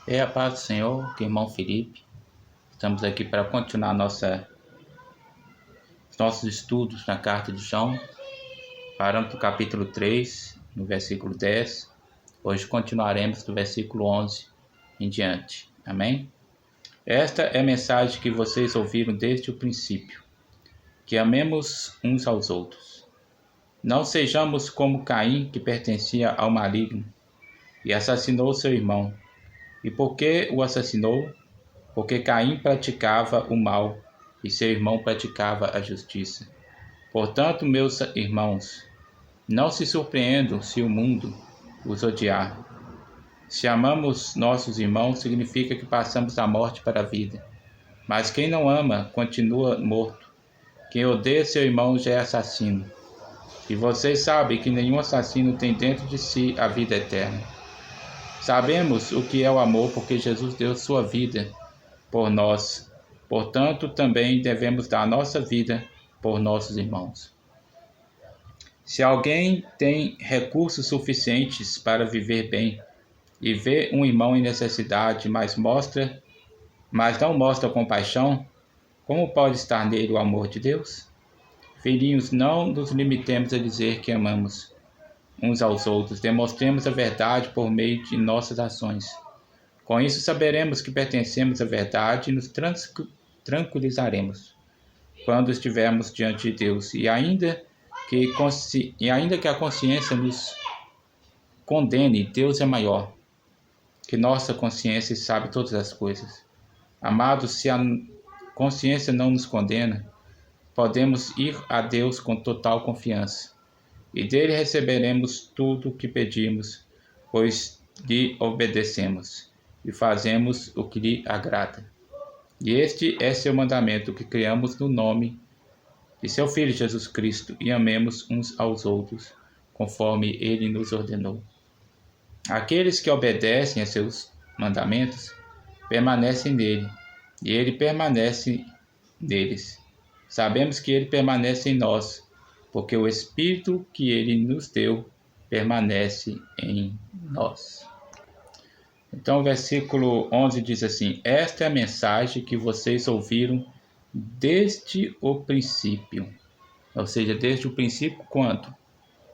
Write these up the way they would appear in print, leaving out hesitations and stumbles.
É a paz do Senhor, que irmão Felipe. Estamos aqui para continuar nossos estudos na carta de João. Paramos no capítulo 3, no versículo 10. Hoje continuaremos do versículo 11 em diante. Amém? Esta é a mensagem que vocês ouviram desde o princípio, que amemos uns aos outros. Não sejamos como Caim, que pertencia ao maligno e assassinou seu irmão. E por que o assassinou? Porque Caim praticava o mal e seu irmão praticava a justiça. Portanto, meus irmãos, não se surpreendam se o mundo os odiar. Se amamos nossos irmãos, significa que passamos da morte para a vida. Mas quem não ama continua morto. Quem odeia seu irmão já é assassino. E vocês sabem que nenhum assassino tem dentro de si a vida eterna. Sabemos o que é o amor porque Jesus deu sua vida por nós. Portanto, também devemos dar nossa vida por nossos irmãos. Se alguém tem recursos suficientes para viver bem e vê um irmão em necessidade, mas não mostra compaixão, como pode estar nele o amor de Deus? Filhinhos, não nos limitemos a dizer que amamos uns aos outros, demonstremos a verdade por meio de nossas ações. Com isso saberemos que pertencemos à verdade e nos tranquilizaremos quando estivermos diante de Deus. E ainda que a consciência nos condene, Deus é maior que nossa consciência e sabe todas as coisas. Amados, se a consciência não nos condena, podemos ir a Deus com total confiança. E dele receberemos tudo o que pedimos, pois lhe obedecemos e fazemos o que lhe agrada. E este é seu mandamento, que criamos no nome de seu Filho Jesus Cristo e amemos uns aos outros, conforme ele nos ordenou. Aqueles que obedecem a seus mandamentos permanecem nele, e ele permanece neles. Sabemos que ele permanece em nós, porque o Espírito que ele nos deu permanece em nós. Então o versículo 11 diz assim: esta é a mensagem que vocês ouviram desde o princípio. Ou seja, desde o princípio quando?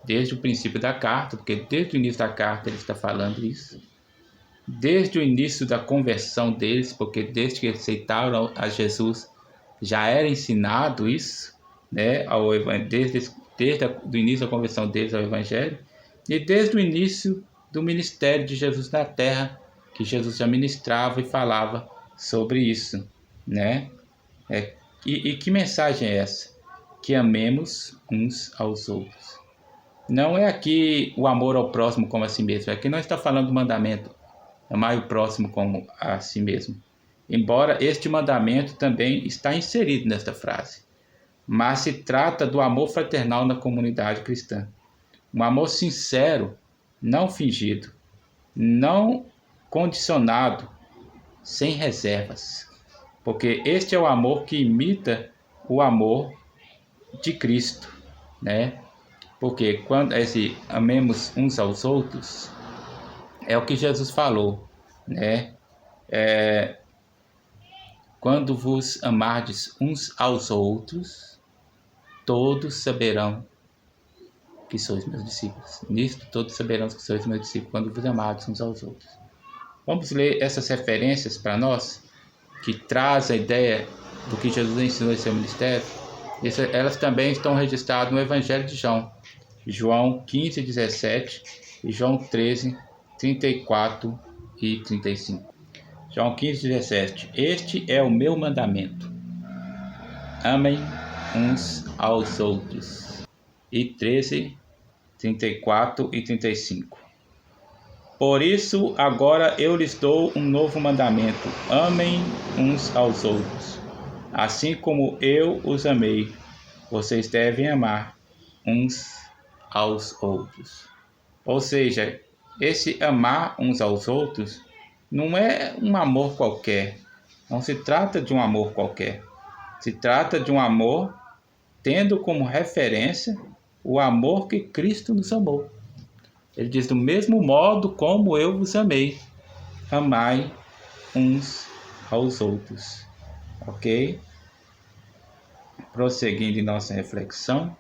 Desde o princípio da carta, porque desde o início da carta ele está falando isso. Desde o início da conversão deles, porque desde que aceitaram a Jesus já era ensinado isso, né? Desde o início da conversão deles ao Evangelho, e desde o início do ministério de Jesus na terra, que Jesus já ministrava e falava sobre isso, né? E que mensagem é essa? Que amemos uns aos outros. Não é aqui o amor ao próximo como a si mesmo. Aqui não está falando do mandamento, amar o próximo como a si mesmo. Embora este mandamento também está inserido nesta frase. Mas se trata do amor fraternal na comunidade cristã. Um amor sincero, não fingido, não condicionado, sem reservas. Porque este é o amor que imita o amor de Cristo, né? Porque quando amemos uns aos outros, é o que Jesus falou, né? Quando vos amardes uns aos outros, todos saberão que sois meus discípulos. Nisto todos saberão que sois meus discípulos, quando vos amardes uns aos outros. Vamos ler essas referências para nós, que traz a ideia do que Jesus ensinou em seu ministério. Elas também estão registradas no Evangelho de João. João 15, 17 e João 13, 34 e 35. João 15, 17. Este é o meu mandamento: amem uns aos outros. E 13, 34 e 35. Por isso, agora eu lhes dou um novo mandamento: amem uns aos outros. Assim como eu os amei, vocês devem amar uns aos outros. Ou seja, esse amar uns aos outros não é um amor qualquer. Não se trata de um amor qualquer. Se trata de um amor tendo como referência o amor que Cristo nos amou. Ele diz: do mesmo modo como eu vos amei, amai uns aos outros. Ok? Prosseguindo em nossa reflexão.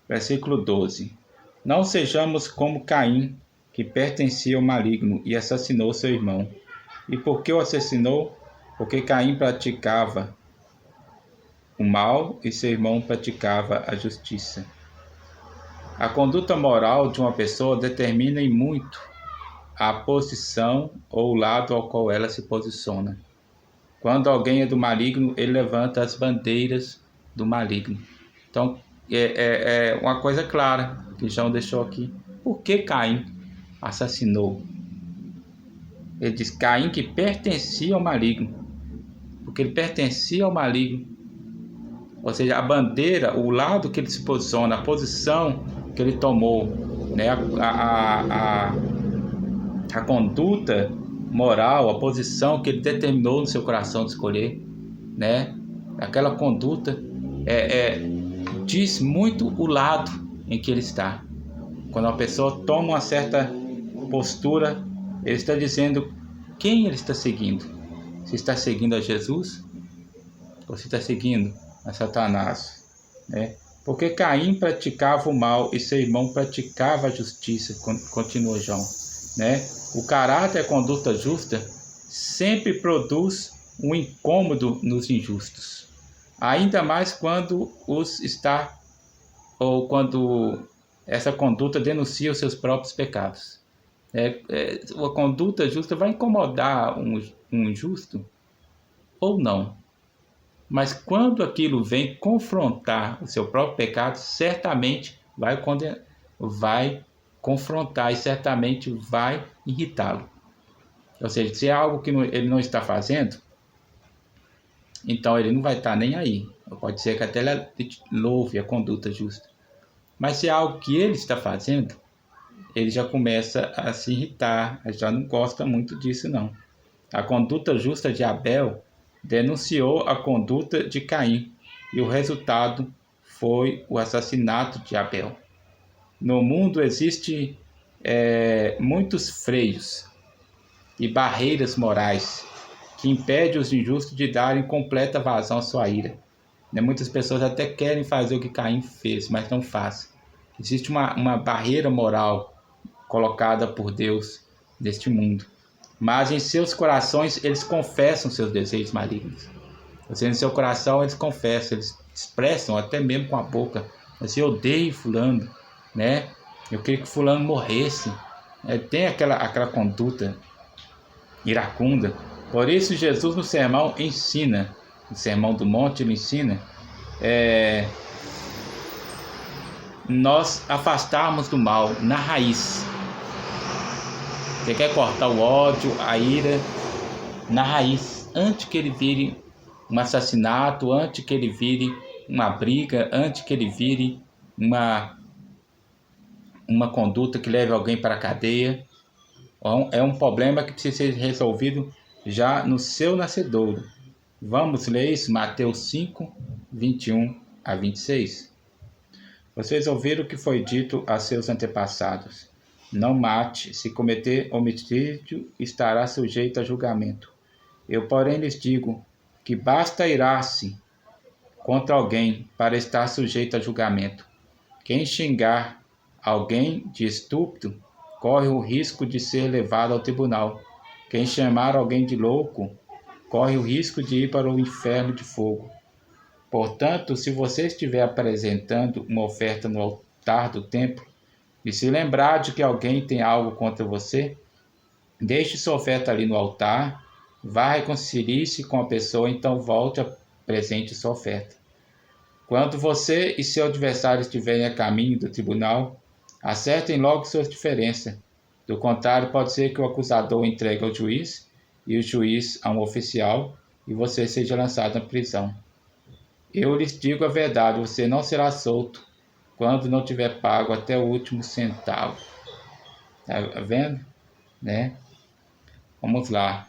Versículo 12. Não sejamos como Caim, que pertencia ao maligno e assassinou seu irmão. E por que o assassinou? Porque Caim praticava o mal e seu irmão praticava a justiça. A conduta moral de uma pessoa determina em muito a posição ou o lado ao qual ela se posiciona. Quando alguém é do maligno, ele levanta as bandeiras do maligno. Então, é uma coisa clara que João deixou aqui. Por que Caim assassinou? Ele diz Caim que pertencia ao maligno. Porque ele pertencia ao maligno. Ou seja, a bandeira, o lado que ele se posiciona, a posição que ele tomou, né? A conduta moral, a posição que ele determinou no seu coração de escolher, né? Aquela conduta diz muito o lado em que ele está. Quando uma pessoa toma uma certa postura, ele está dizendo quem ele está seguindo. Se está seguindo a Jesus ou se está seguindo a Satanás, né? Porque Caim praticava o mal e seu irmão praticava a justiça, continua João, né? O caráter e a conduta justa sempre produz um incômodo nos injustos, ainda mais quando quando essa conduta denuncia os seus próprios pecados. A conduta justa vai incomodar um injusto ou não? Mas quando aquilo vem confrontar o seu próprio pecado, certamente vai confrontar e certamente vai irritá-lo. Ou seja, se é algo que ele não está fazendo, então ele não vai estar nem aí. Pode ser que até ele louve a conduta justa. Mas se é algo que ele está fazendo, ele já começa a se irritar, já não gosta muito disso não. A conduta justa de Abel denunciou a conduta de Caim e o resultado foi o assassinato de Abel. No mundo existem muitos freios e barreiras morais que impedem os injustos de darem completa vazão à sua ira. Muitas pessoas até querem fazer o que Caim fez, mas não faz. Existe uma barreira moral colocada por Deus neste mundo. Mas em seus corações eles confessam seus desejos malignos. Ou seja, em seu coração eles confessam, eles expressam até mesmo com a boca. Assim, eu odeio fulano, né? Eu queria que fulano morresse. Tem aquela conduta iracunda. Por isso Jesus no sermão ensina, no sermão do monte ele ensina, nós afastarmos do mal na raiz. Você quer cortar o ódio, a ira na raiz, antes que ele vire um assassinato, antes que ele vire uma briga, antes que ele vire uma conduta que leve alguém para a cadeia. É um problema que precisa ser resolvido já no seu nascedouro. Vamos ler isso, Mateus 5, 21 a 26. Vocês ouviram o que foi dito a seus antepassados. Não mate, se cometer homicídio, estará sujeito a julgamento. Eu, porém, lhes digo que basta irar-se contra alguém para estar sujeito a julgamento. Quem xingar alguém de estúpido, corre o risco de ser levado ao tribunal. Quem chamar alguém de louco, corre o risco de ir para o inferno de fogo. Portanto, se você estiver apresentando uma oferta no altar do templo, e se lembrar de que alguém tem algo contra você, deixe sua oferta ali no altar, vá reconcilie-se com a pessoa, então volte a apresente sua oferta. Quando você e seu adversário estiverem a caminho do tribunal, acertem logo suas diferenças. Do contrário, pode ser que o acusador entregue ao juiz e o juiz a um oficial e você seja lançado na prisão. Eu lhes digo a verdade, você não será solto quando não tiver pago até o último centavo. Tá vendo? Né? Vamos lá.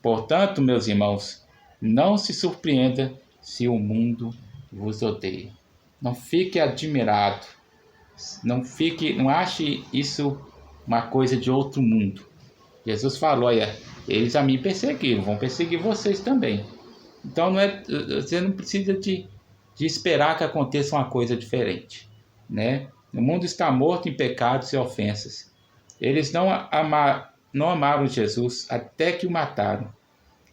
Portanto, meus irmãos, não se surpreenda se o mundo vos odeia. Não fique admirado. Não ache isso uma coisa de outro mundo. Jesus falou, Eles a mim perseguiram, vão perseguir vocês também. Então você não precisa de esperar que aconteça uma coisa diferente, né? O mundo está morto em pecados e ofensas. Eles não amaram Jesus até que o mataram.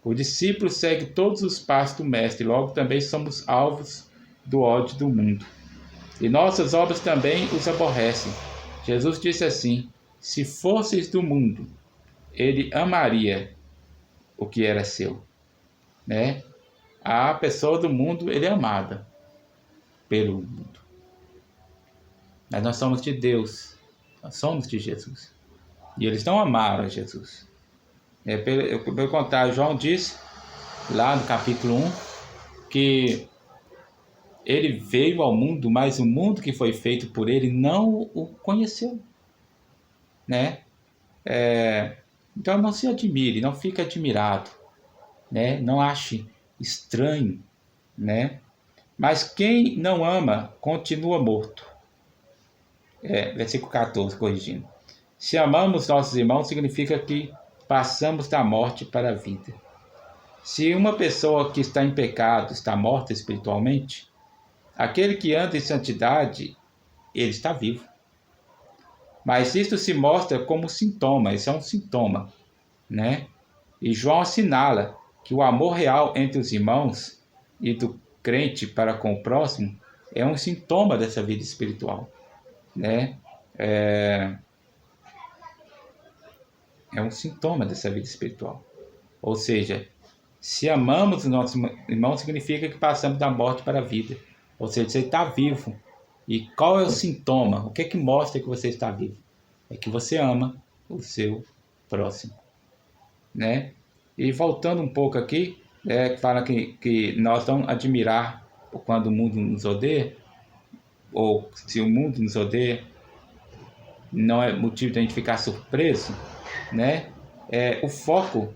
O discípulo segue todos os passos do Mestre, logo também somos alvos do ódio do mundo. E nossas obras também os aborrecem. Jesus disse assim: se fosseis do mundo, ele amaria o que era seu, né? A pessoa do mundo, ele é amada pelo mundo. Mas nós somos de Deus, nós somos de Jesus. E eles não amaram a Jesus. Pelo contrário, João disse, lá no capítulo 1, que ele veio ao mundo, mas o mundo que foi feito por ele não o conheceu, né? Então não se admire, não fique admirado, né? Não ache estranho, né? Mas quem não ama continua morto. Versículo 14, corrigindo. Se amamos nossos irmãos, significa que passamos da morte para a vida. Se uma pessoa que está em pecado está morta espiritualmente, aquele que anda em santidade, ele está vivo. Mas isto se mostra como sintoma, isso é um sintoma, né? E João assinala que o amor real entre os irmãos e do crente para com o próximo é um sintoma dessa vida espiritual, né? É um sintoma dessa vida espiritual. Ou seja, se amamos os nossos irmãos, significa que passamos da morte para a vida. Ou seja, você está vivo. E qual é o sintoma? O que é que mostra que você está vivo? É que você ama o seu próximo, né? E voltando um pouco aqui, fala que nós vamos admirar quando o mundo nos odeia, ou se o mundo nos odeia, não é motivo de a gente ficar surpreso, né? O foco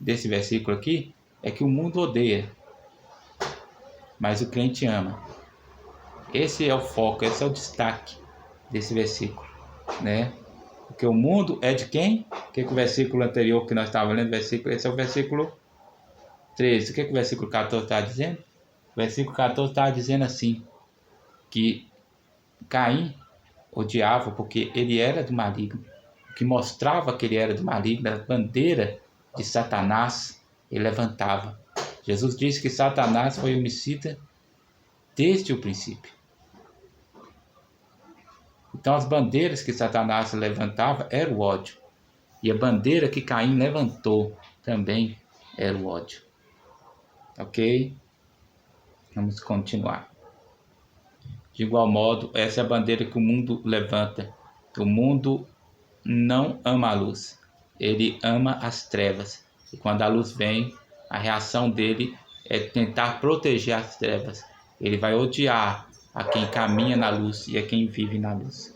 desse versículo aqui é que o mundo odeia, mas o crente ama. Esse é o foco, esse é o destaque desse versículo, né? Porque o mundo é de quem? O que o versículo anterior que nós estávamos lendo, esse é o versículo 13. O que o versículo 14 está dizendo? O versículo 14 está dizendo assim, que Caim odiava porque ele era do maligno. O que mostrava que ele era do maligno, a bandeira de Satanás, ele levantava. Jesus disse que Satanás foi homicida desde o princípio. Então as bandeiras que Satanás levantava era o ódio. E a bandeira que Caim levantou também era o ódio. Ok? Vamos continuar. De igual modo, essa é a bandeira que o mundo levanta. O mundo não ama a luz. Ele ama as trevas. E quando a luz vem, a reação dele é tentar proteger as trevas. Ele vai odiar a quem caminha na luz e a quem vive na luz.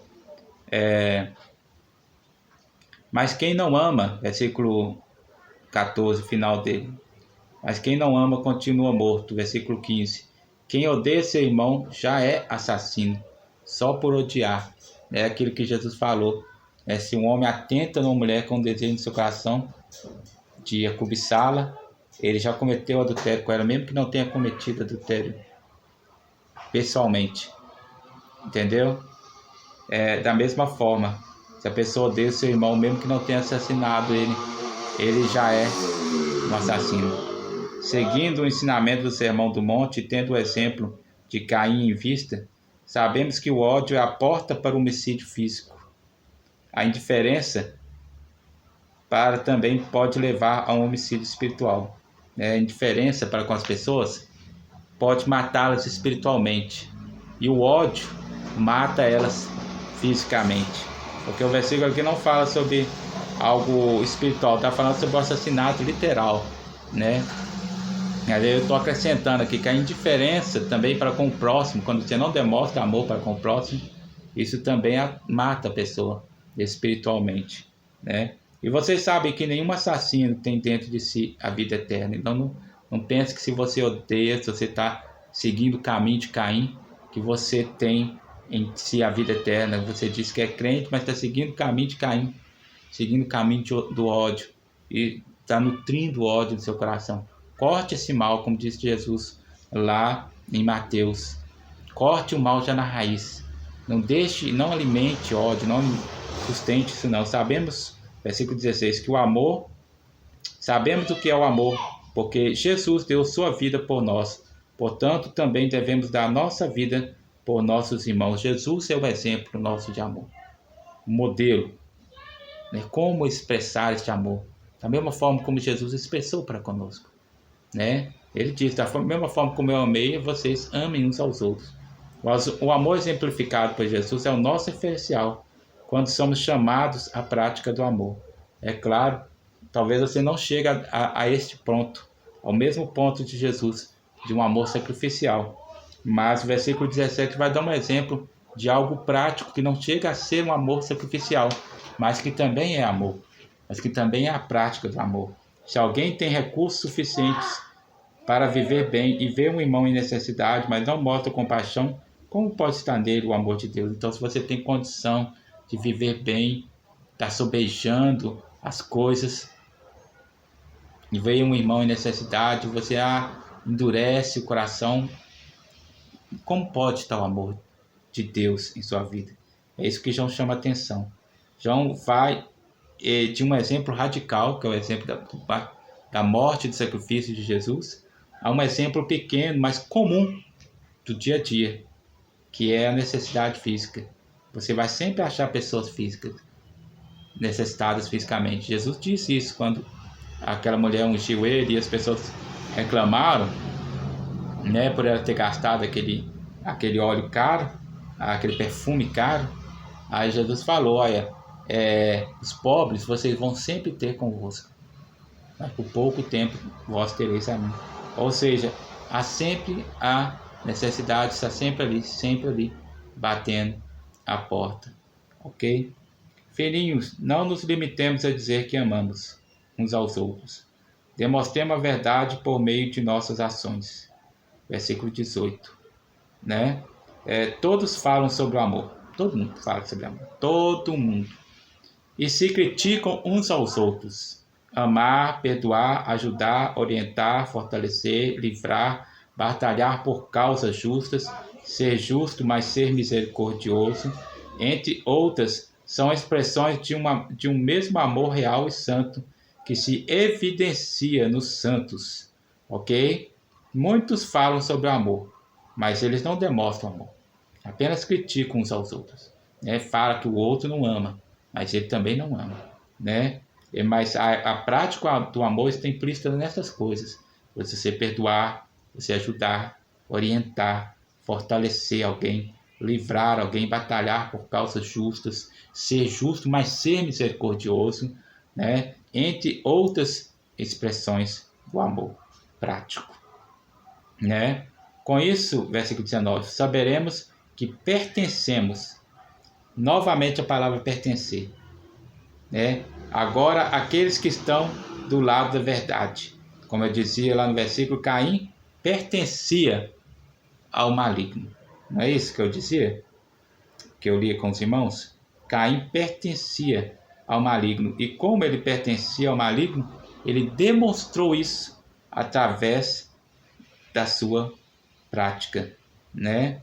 Mas quem não ama, versículo 14, final dele. Mas quem não ama continua morto, versículo 15. Quem odeia seu irmão já é assassino, só por odiar. É aquilo que Jesus falou. Se um homem atenta numa mulher com desejo no seu coração de cobiçá-la, ele já cometeu adultério com ela, mesmo que não tenha cometido adultério pessoalmente. Entendeu? Da mesma forma, se a pessoa odeia o seu irmão, mesmo que não tenha assassinado ele já é um assassino. Seguindo o ensinamento do Sermão do Monte, tendo o exemplo de Caim em vista, sabemos que o ódio é a porta para o homicídio físico. A indiferença também pode levar a um homicídio espiritual. A indiferença para com as pessoas pode matá-las espiritualmente. E o ódio mata elas fisicamente. Porque o versículo aqui não fala sobre algo espiritual, está falando sobre o assassinato literal, né? Eu estou acrescentando aqui que a indiferença também para com o próximo, quando você não demonstra amor para com o próximo, isso também mata a pessoa espiritualmente, né? E vocês sabem que nenhum assassino tem dentro de si a vida eterna. Então não pense que se você odeia, se você está seguindo o caminho de Caim, que você tem em si a vida eterna. Você diz que é crente, mas está seguindo o caminho de Caim, seguindo o caminho do ódio. E está nutrindo ódio no seu coração. Corte esse mal, como disse Jesus lá em Mateus. Corte o mal já na raiz. Não deixe, não alimente ódio, não sustente isso não. Sabemos, versículo 16, que o amor, sabemos o que é o amor, porque Jesus deu sua vida por nós. Portanto, também devemos dar nossa vida por nossos irmãos. Jesus é o exemplo nosso de amor, o modelo, né? Como expressar este amor, da mesma forma como Jesus expressou para conosco, né? Ele diz, da mesma forma como eu amei, vocês amem uns aos outros. O amor exemplificado por Jesus é o nosso referencial quando somos chamados à prática do amor. É claro, talvez você não chegue a este ponto, ao mesmo ponto de Jesus, de um amor sacrificial. Mas o versículo 17 vai dar um exemplo de algo prático que não chega a ser um amor sacrificial, mas que também é amor, mas que também é a prática do amor. Se alguém tem recursos suficientes para viver bem e ver um irmão em necessidade, mas não mostra compaixão, como pode estar nele o amor de Deus? Então, se você tem condição de viver bem, está sobejando as coisas, e vê um irmão em necessidade, você endurece o coração, como pode estar o amor de Deus em sua vida? É isso que João chama a atenção. João vai de um exemplo radical, que é o exemplo da morte e do sacrifício de Jesus, a um exemplo pequeno, mas comum do dia a dia, que é a necessidade física. Você vai sempre achar pessoas físicas necessitadas fisicamente. Jesus disse isso quando aquela mulher ungiu ele e as pessoas reclamaram, né, por ela ter gastado aquele óleo caro, aquele perfume caro. Aí Jesus falou, olha, os pobres vocês vão sempre ter convosco, mas por pouco tempo vós tereis a mim. Ou seja, há sempre a necessidade, está sempre ali, batendo a porta, ok? Filhinhos, não nos limitemos a dizer que amamos uns aos outros. Demonstremos a verdade por meio de nossas ações. Versículo 18, né? Todos falam sobre o amor. Todo mundo fala sobre amor. Todo mundo. E se criticam uns aos outros. Amar, perdoar, ajudar, orientar, fortalecer, livrar, batalhar por causas justas, ser justo, mas ser misericordioso, entre outras, são expressões de um mesmo amor real e santo, que se evidencia nos santos, ok? Muitos falam sobre o amor, mas eles não demonstram amor, apenas criticam uns aos outros, né? Fala que o outro não ama, mas ele também não ama, né? Mas a prática do amor está implícita nessas coisas: você perdoar, você ajudar, orientar, fortalecer alguém, livrar alguém, batalhar por causas justas, ser justo, mas ser misericordioso, né? Entre outras expressões do amor prático, né? Com isso, versículo 19, saberemos que pertencemos. Novamente a palavra pertencer, né? Agora, aqueles que estão do lado da verdade. Como eu dizia lá no versículo, Caim pertencia ao maligno. Não é isso que eu dizia? Que eu lia com os irmãos? Caim pertencia ao maligno. E como ele pertencia ao maligno, ele demonstrou isso através da sua prática, né?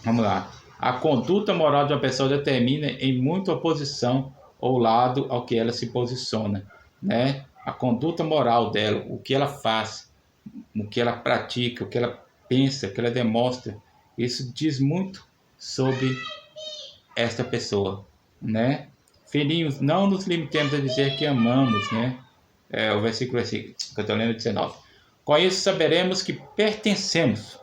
Vamos lá. A conduta moral de uma pessoa determina em muita oposição ao lado ao que ela se posiciona, né? A conduta moral dela, o que ela faz, o que ela pratica, o que ela pensa, o que ela demonstra, isso diz muito sobre esta pessoa, né? Filhinhos, não nos limitemos a dizer que amamos, né? O versículo que eu estou lendo, 19. Com isso saberemos que pertencemos.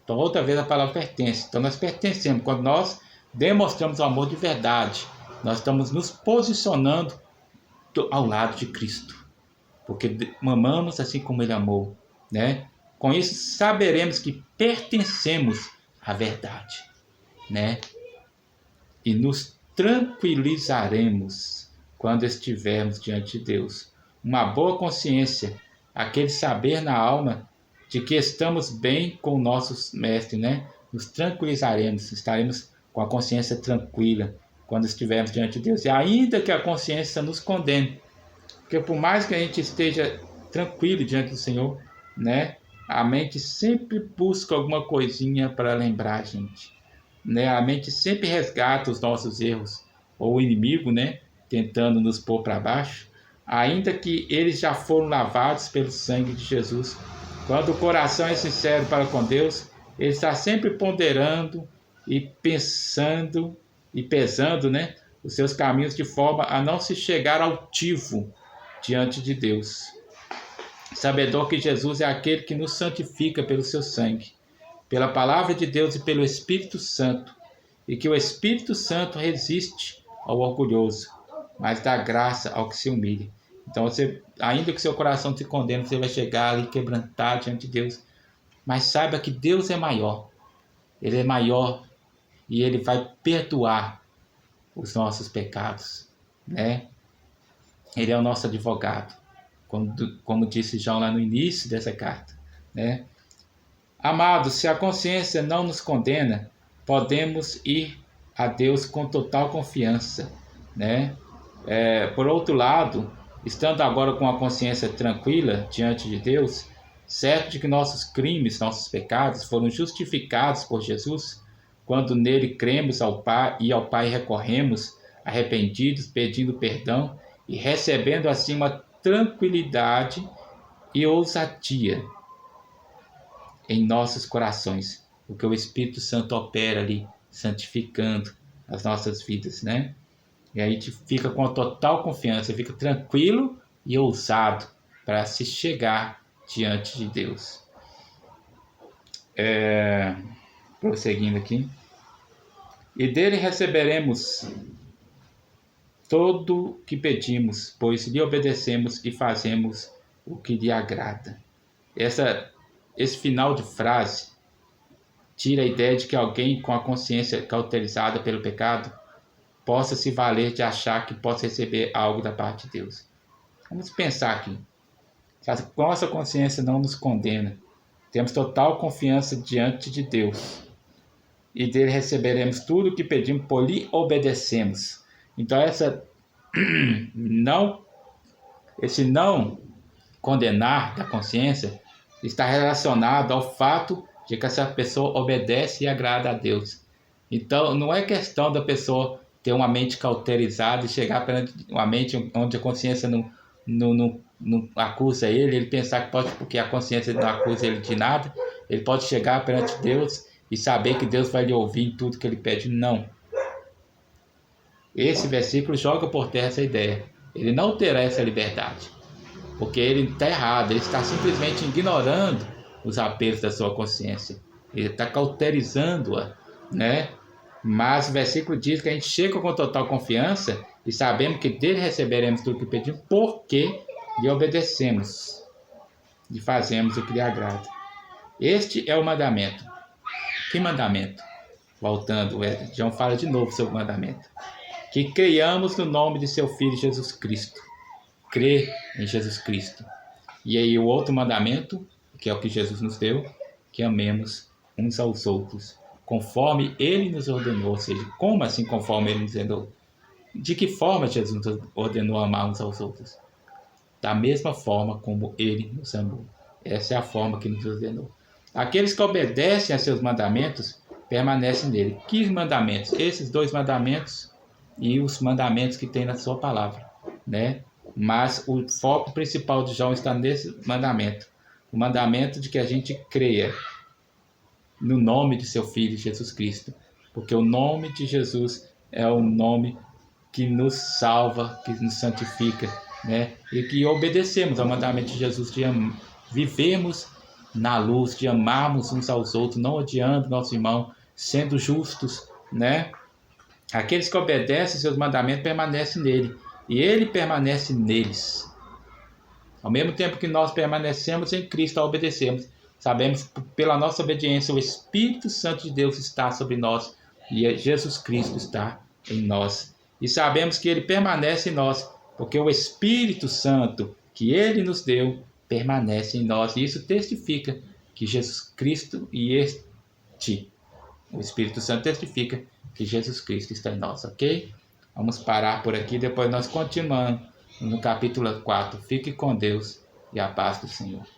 Então, outra vez a palavra pertence. Então, nós pertencemos. Quando nós demonstramos o amor de verdade, nós estamos nos posicionando ao lado de Cristo, porque amamos assim como Ele amou, né? Com isso, saberemos que pertencemos à verdade, né? E nos tranquilizaremos quando estivermos diante de Deus. Uma boa consciência, aquele saber na alma de que estamos bem com o nosso mestre, né? Nos tranquilizaremos, estaremos com a consciência tranquila quando estivermos diante de Deus. E ainda que a consciência nos condene, Porque por mais que a gente esteja tranquilo diante do Senhor, né? A mente sempre busca alguma coisinha para lembrar a gente, né? A mente sempre resgata os nossos erros, ou o inimigo, né? Tentando nos pôr para baixo, ainda que eles já foram lavados pelo sangue de Jesus. Quando o coração é sincero para com Deus, ele está sempre ponderando e pensando e pesando, né? Os seus caminhos de forma a não se chegar altivo diante de Deus. Sabedor que Jesus é aquele que nos santifica pelo seu sangue, pela palavra de Deus e pelo Espírito Santo, e que o Espírito Santo resiste ao orgulhoso, mas dá graça ao que se humilha. Então, você, ainda que seu coração te condene, você vai chegar ali quebrantar diante de Deus, mas saiba que Deus é maior. Ele é maior e Ele vai perdoar os nossos pecados, né? Ele é o nosso advogado, como disse João lá no início dessa carta, né? Amados, se a consciência não nos condena, podemos ir a Deus com total confiança, né? Por outro lado, estando agora com a consciência tranquila diante de Deus, certo de que nossos crimes, nossos pecados foram justificados por Jesus, quando nele cremos ao Pai e ao Pai recorremos, arrependidos, pedindo perdão e recebendo assim uma tranquilidade e ousadia em nossos corações, porque o Espírito Santo opera ali, santificando as nossas vidas, né? E aí a gente fica com a total confiança, fica tranquilo e ousado para se chegar diante de Deus. Prosseguindo aqui. E dele receberemos todo que pedimos, pois lhe obedecemos e fazemos o que lhe agrada. Esse final de frase tira a ideia de que alguém com a consciência cauterizada pelo pecado possa se valer de achar que possa receber algo da parte de Deus. Vamos pensar aqui. Se a nossa consciência não nos condena, temos total confiança diante de Deus e dele receberemos tudo o que pedimos, por lhe obedecemos. Então esse não condenar da consciência está relacionado ao fato de que essa pessoa obedece e agrada a Deus. Então não é questão da pessoa ter uma mente cauterizada e chegar perante uma mente onde a consciência não acusa ele pensar que pode, porque a consciência não acusa ele de nada, ele pode chegar perante Deus e saber que Deus vai lhe ouvir em tudo que ele pede. Não. Esse versículo joga por terra essa ideia. Ele não terá essa liberdade, porque ele está errado, ele está simplesmente ignorando os apelos da sua consciência, ele está cauterizando-a, né? Mas o versículo diz que a gente chega com total confiança e sabemos que dele receberemos tudo o que pedimos, porque lhe obedecemos e fazemos o que lhe agrada. Este é o mandamento. Que mandamento? Voltando, João fala de novo sobre o mandamento. Que creiamos no nome de seu Filho Jesus Cristo. Crer em Jesus Cristo. E aí o outro mandamento, que é o que Jesus nos deu, que amemos uns aos outros, conforme Ele nos ordenou. Ou seja, como assim conforme Ele nos ordenou? De que forma Jesus nos ordenou amar uns aos outros? Da mesma forma como Ele nos amou. Essa é a forma que nos ordenou. Aqueles que obedecem a seus mandamentos permanecem nele. Que mandamentos? Esses 2 mandamentos e os mandamentos que tem na sua palavra, né? Mas o foco principal de João está nesse mandamento. O mandamento de que a gente creia no nome de seu Filho Jesus Cristo. Porque o nome de Jesus é o nome que nos salva, que nos santifica, né? E que obedecemos ao mandamento de Jesus de vivermos na luz, de amarmos uns aos outros, não odiando nosso irmão, sendo justos, né? Aqueles que obedecem seus mandamentos permanecem nele, e ele permanece neles. Ao mesmo tempo que nós permanecemos em Cristo a obedecermos, sabemos que pela nossa obediência o Espírito Santo de Deus está sobre nós e Jesus Cristo está em nós. E sabemos que ele permanece em nós, porque o Espírito Santo que ele nos deu permanece em nós. E isso testifica que Jesus Cristo o Espírito Santo testifica que Jesus Cristo está em nós, ok? Vamos parar por aqui, depois nós continuamos no capítulo 4. Fique com Deus e a paz do Senhor.